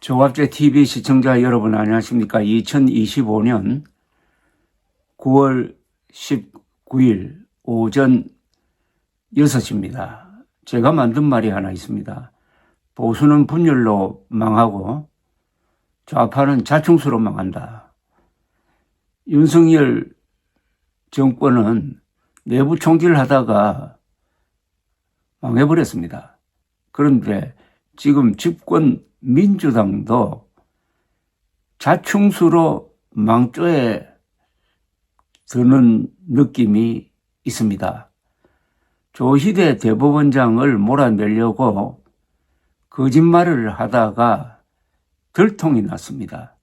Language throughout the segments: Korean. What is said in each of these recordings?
조갑제 TV 시청자 여러분 안녕하십니까? 2025년 9월 19일 오전 6시입니다. 제가 만든 말이 하나 있습니다. 보수는 분열로 망하고 좌파는 자충수로 망한다. 윤석열 정권은 내부 총질을 하다가 망해버렸습니다. 그런데 지금 집권 민주당도 자충수로 망조에 드는 느낌이 있습니다. 조희대 대법원장을 몰아내려고 거짓말을 하다가 들통이 났습니다.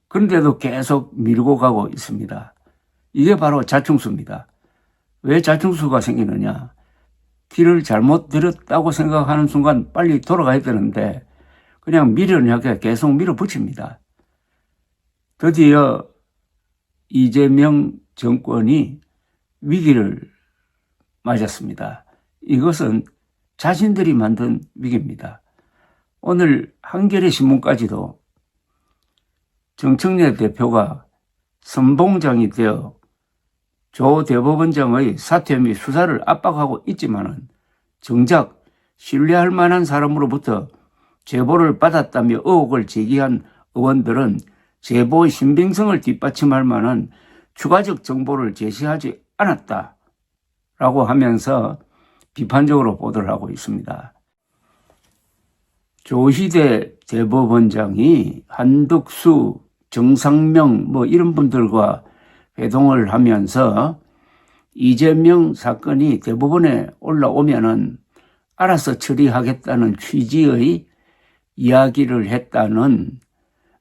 그런데도 계속 밀고 가고 있습니다. 이게 바로 자충수입니다. 왜 자충수가 생기느냐? 길을 잘못 들였다고 생각하는 순간 빨리 돌아가야 되는데 그냥 미련하게 계속 밀어붙입니다. 드디어 이재명 정권이 위기를 맞았습니다. 이것은 자신들이 만든 위기입니다. 오늘 한겨레 신문까지도 정청래 대표가 선봉장이 되어 조 대법원장의 사퇴 및 수사를 압박하고 있지만은 정작 신뢰할 만한 사람으로부터 제보를 받았다며 의혹을 제기한 의원들은 제보의 신빙성을 뒷받침할 만한 추가적 정보를 제시하지 않았다라고 하면서 비판적으로 보도를 하고 있습니다. 조희대 대법원장이 한덕수, 정상명 이런 분들과 회동을 하면서 이재명 사건이 대법원에 올라오면은 알아서 처리하겠다는 취지의 이야기를 했다는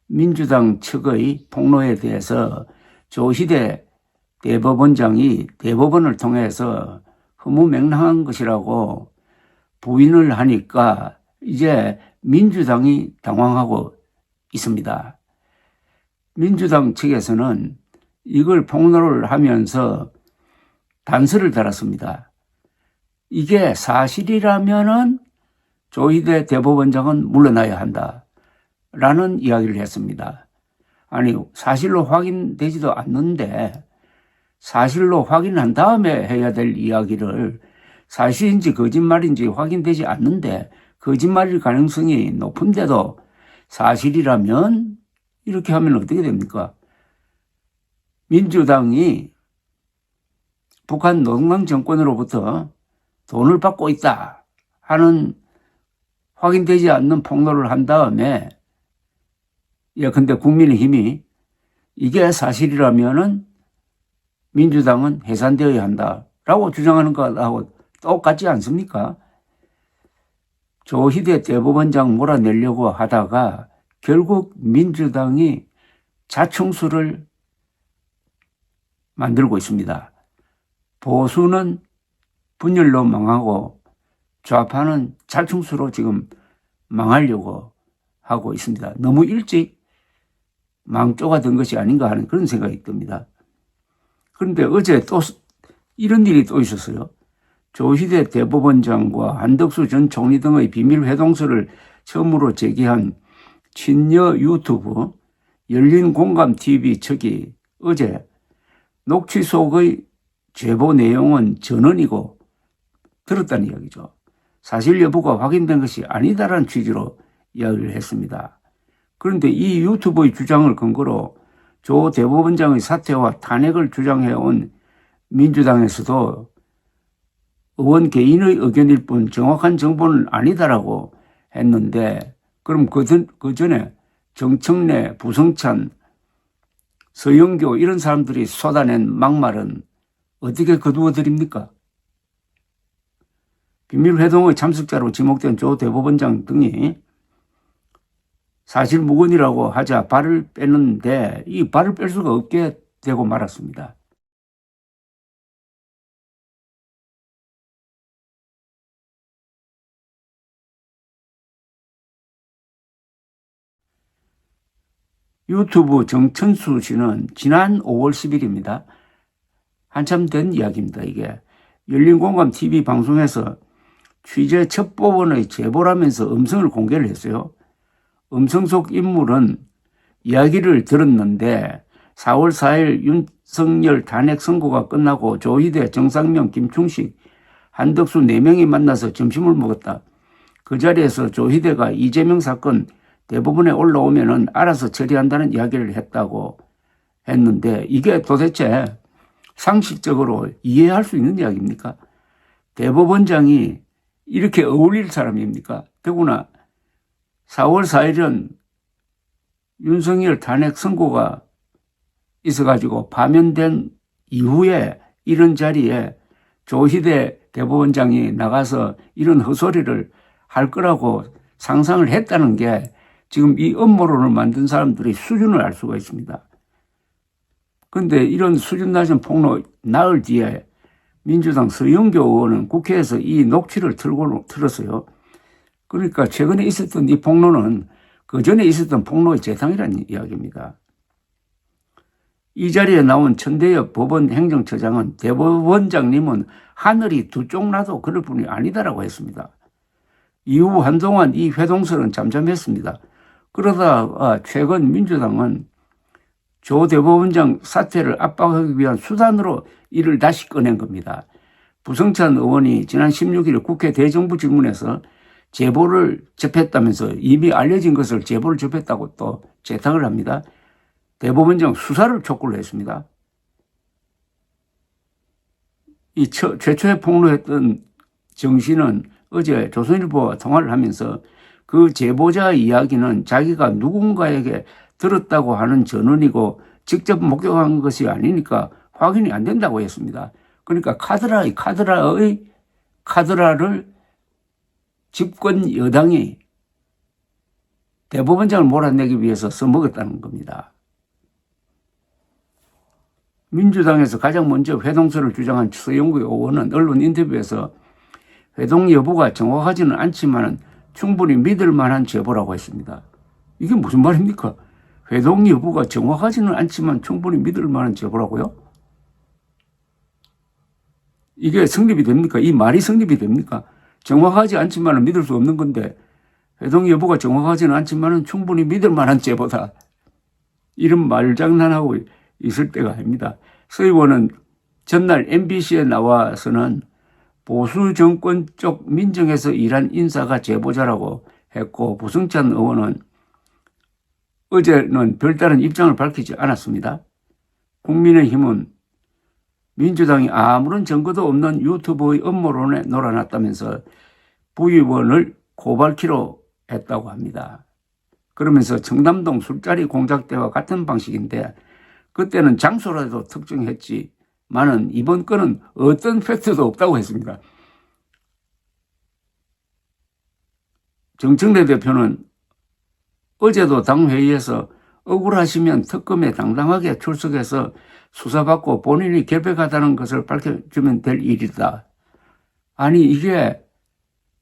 민주당 측의 폭로에 대해서 조희대 대법원장이 대법원을 통해서 허무맹랑한 것이라고 부인을 하니까 이제 민주당이 당황하고 있습니다. 민주당 측에서는 이걸 폭로를 하면서 단서를 달았습니다. 이게 사실이라면은 조희대 대법원장은 물러나야 한다. 라는 이야기를 했습니다. 아니, 사실로 확인되지도 않는데 사실로 확인한 다음에 해야 될 이야기를 사실인지 거짓말인지 확인되지 않는데 거짓말일 가능성이 높은데도 사실이라면 이렇게 하면 어떻게 됩니까? 민주당이 북한 노동당 정권으로부터 돈을 받고 있다 하는 확인되지 않는 폭로를 한 다음에 근데 국민의힘이 이게 사실이라면은 민주당은 해산되어야 한다라고 주장하는 것하고 똑같지 않습니까? 조희대 대법원장 몰아내려고 하다가 결국 민주당이 자충수를 만들고 있습니다. 보수는 분열로 망하고 좌파는 자충수로 지금 망하려고 하고 있습니다. 너무 일찍 망조가 된 것이 아닌가 하는 그런 생각이 듭니다. 그런데 어제 또 이런 일이 또 있었어요. 조희대 대법원장과 한덕수 전 총리 등의 비밀 회동서를 처음으로 제기한 친여 유튜브 열린공감TV 측이 어제 녹취 속의 제보 내용은 전언이고 들었다는 이야기죠. 사실 여부가 확인된 것이 아니다라는 취지로 이야기를 했습니다. 그런데 이 유튜브의 주장을 근거로 조 대법원장의 사퇴와 탄핵을 주장해온 민주당에서도 의원 개인의 의견일 뿐 정확한 정보는 아니다라고 했는데 그럼 그 전에 정청래, 부성찬, 서영교 이런 사람들이 쏟아낸 막말은 어떻게 거두어 드립니까? 비밀회동의 참석자로 지목된 조 대법원장 등이 사실 무근이라고 하자 발을 빼는데 이 발을 뺄 수가 없게 되고 말았습니다. 유튜브 정천수 씨는 지난 5월 10일입니다. 한참 된 이야기입니다. 이게 열린공감TV 방송에서 취재 첩보원의 제보라면서 음성을 공개를 했어요. 음성 속 인물은 이야기를 들었는데 4월 4일 윤석열 탄핵 선고가 끝나고 조희대, 정상명, 김충식, 한덕수 4명이 만나서 점심을 먹었다. 그 자리에서 조희대가 이재명 사건 대법원에 올라오면은 알아서 처리한다는 이야기를 했다고 했는데 이게 도대체 상식적으로 이해할 수 있는 이야기입니까? 대법원장이 이렇게 어울릴 사람입니까? 더구나 4월 4일은 윤석열 탄핵 선고가 있어가지고 파면된 이후에 이런 자리에 조희대 대법원장이 나가서 이런 헛소리를 할 거라고 상상을 했다는 게 지금 이 음모론을 만든 사람들의 수준을 알 수가 있습니다. 그런데 이런 수준 낮은 폭로 나흘 뒤에 민주당 서영교 의원은 국회에서 이 녹취를 틀었어요. 그러니까 최근에 있었던 이 폭로는 그 전에 있었던 폭로의 재상이라는 이야기입니다. 이 자리에 나온 천대엽 법원 행정처장은 대법원장님은 하늘이 두 쪽 나도 그럴 분이 아니다라고 했습니다. 이후 한동안 이 회동설은 잠잠했습니다. 그러다 최근 민주당은 조 대법원장 사퇴를 압박하기 위한 수단으로 이를 다시 꺼낸 겁니다. 부성찬 의원이 지난 16일 국회 대정부 질문에서 제보를 접했다면서 이미 알려진 것을 제보를 접했다고 또 재탁을 합니다. 대법원장 수사를 촉구를 했습니다. 이 최초에 폭로했던 정 씨는 어제 조선일보와 통화를 하면서 그 제보자 이야기는 자기가 누군가에게 들었다고 하는 전언이고 직접 목격한 것이 아니니까 확인이 안 된다고 했습니다. 그러니까 카드라를 집권 여당이 대법원장을 몰아내기 위해서 써먹었다는 겁니다. 민주당에서 가장 먼저 회동설을 주장한 서영구 의원은 언론 인터뷰에서 회동 여부가 정확하지는 않지만 충분히 믿을 만한 제보라고 했습니다. 이게 무슨 말입니까? 회동 여부가 정확하지는 않지만 충분히 믿을 만한 제보라고요? 이게 성립이 됩니까? 이 말이 성립이 됩니까? 정확하지 않지만 믿을 수 없는 건데 회동 여부가 정확하지는 않지만 충분히 믿을 만한 제보다. 이런 말장난하고 있을 때가 아닙니다. 서 의원은 전날 MBC에 나와서는 보수 정권 쪽 민정에서 일한 인사가 제보자라고 했고 부승찬 의원은 어제는 별다른 입장을 밝히지 않았습니다. 국민의힘은 민주당이 아무런 증거도 없는 유튜브의 음모론에 놀아났다면서 부의원을 고발키로 했다고 합니다. 그러면서 청담동 술자리 공작 때와 같은 방식인데 그때는 장소라도 특정했지만은 이번 건은 어떤 팩트도 없다고 했습니다. 정청래 대표는 어제도 당회의에서 억울하시면 특검에 당당하게 출석해서 수사받고 본인이 결백하다는 것을 밝혀주면 될 일이다. 아니 이게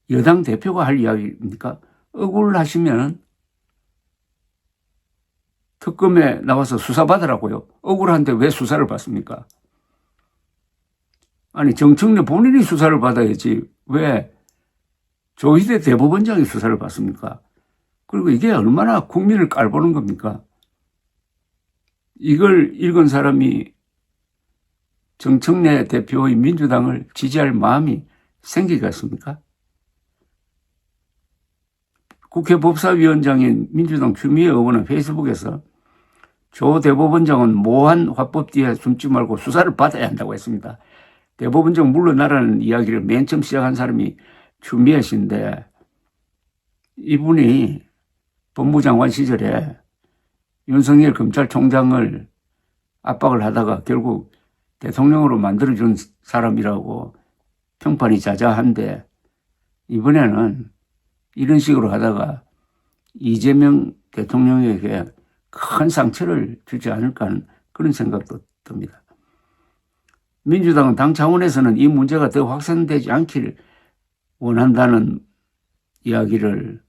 여당 대표가 할 이야기입니까? 억울하시면 특검에 나와서 수사받으라고요. 억울한데 왜 수사를 받습니까? 아니 정청래 본인이 수사를 받아야지 왜 조희대 대법원장이 수사를 받습니까? 그리고 이게 얼마나 국민을 깔보는 겁니까? 이걸 읽은 사람이 정청래 대표의 민주당을 지지할 마음이 생기겠습니까? 국회 법사위원장인 민주당 추미애 의원은 페이스북에서 조 대법원장은 모한 화법 뒤에 숨지 말고 수사를 받아야 한다고 했습니다. 대법원장 물러나라는 이야기를 맨 처음 시작한 사람이 추미애 씨인데 이분이 법무장관 시절에 윤석열 검찰총장을 압박을 하다가 결국 대통령으로 만들어준 사람이라고 평판이 자자한데 이번에는 이런 식으로 하다가 이재명 대통령에게 큰 상처를 주지 않을까 하는 그런 생각도 듭니다. 민주당은 당 차원에서는 이 문제가 더 확산되지 않기를 원한다는 이야기를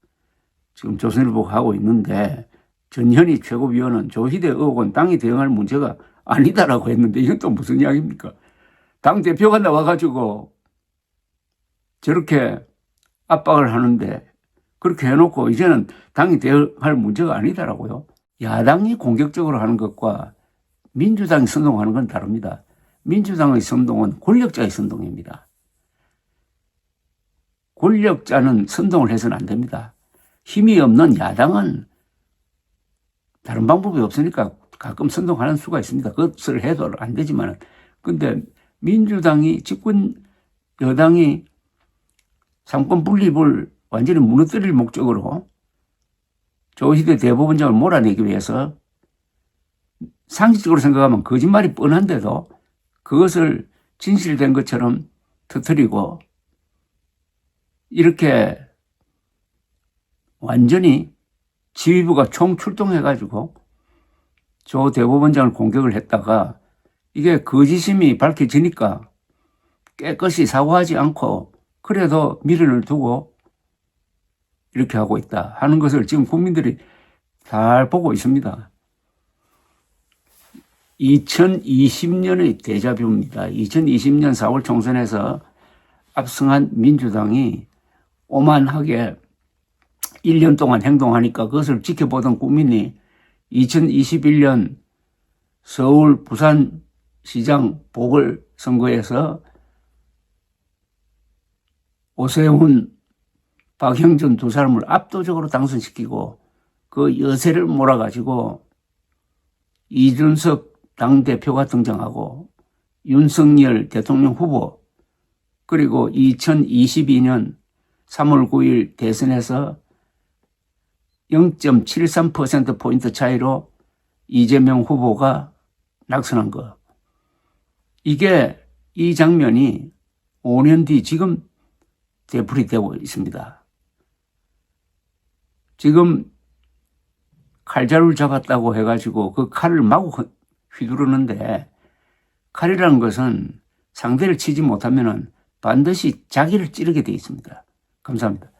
지금 조선일보가 하고 있는데 전현희 최고위원은 조희대 의혹은 당이 대응할 문제가 아니다라고 했는데 이건 또 무슨 이야기입니까? 당 대표가 나와가지고 저렇게 압박을 하는데 그렇게 해놓고 이제는 당이 대응할 문제가 아니다라고요. 야당이 공격적으로 하는 것과 민주당이 선동하는 건 다릅니다. 민주당의 선동은 권력자의 선동입니다. 권력자는 선동을 해서는 안 됩니다. 힘이 없는 야당은 다른 방법이 없으니까 가끔 선동하는 수가 있습니다. 그것을 해도 안 되지만, 근데 민주당이 집권 여당이 상권 분립을 완전히 무너뜨릴 목적으로 조희대 대법원장을 몰아내기 위해서 상식적으로 생각하면 거짓말이 뻔한데도 그것을 진실된 것처럼 터뜨리고 이렇게 완전히 지휘부가 총출동해가지고 조 대법원장을 공격을 했다가 이게 거짓임이 밝혀지니까 깨끗이 사과하지 않고 그래도 미련을 두고 이렇게 하고 있다 하는 것을 지금 국민들이 잘 보고 있습니다. 2020년의 데자뷰입니다. 2020년 4월 총선에서 압승한 민주당이 오만하게 1년 동안 행동하니까 그것을 지켜보던 국민이 2021년 서울 부산시장 보궐선거에서 오세훈, 박형준 두 사람을 압도적으로 당선시키고 그 여세를 몰아가지고 이준석 당대표가 등장하고 윤석열 대통령 후보 그리고 2022년 3월 9일 대선에서 0.73%포인트 차이로 이재명 후보가 낙선한 거. 이 장면이 5년 뒤 지금 되풀이되고 있습니다. 지금 칼자루를 잡았다고 해가지고 그 칼을 마구 휘두르는데 칼이라는 것은 상대를 치지 못하면은 반드시 자기를 찌르게 되어 있습니다. 감사합니다.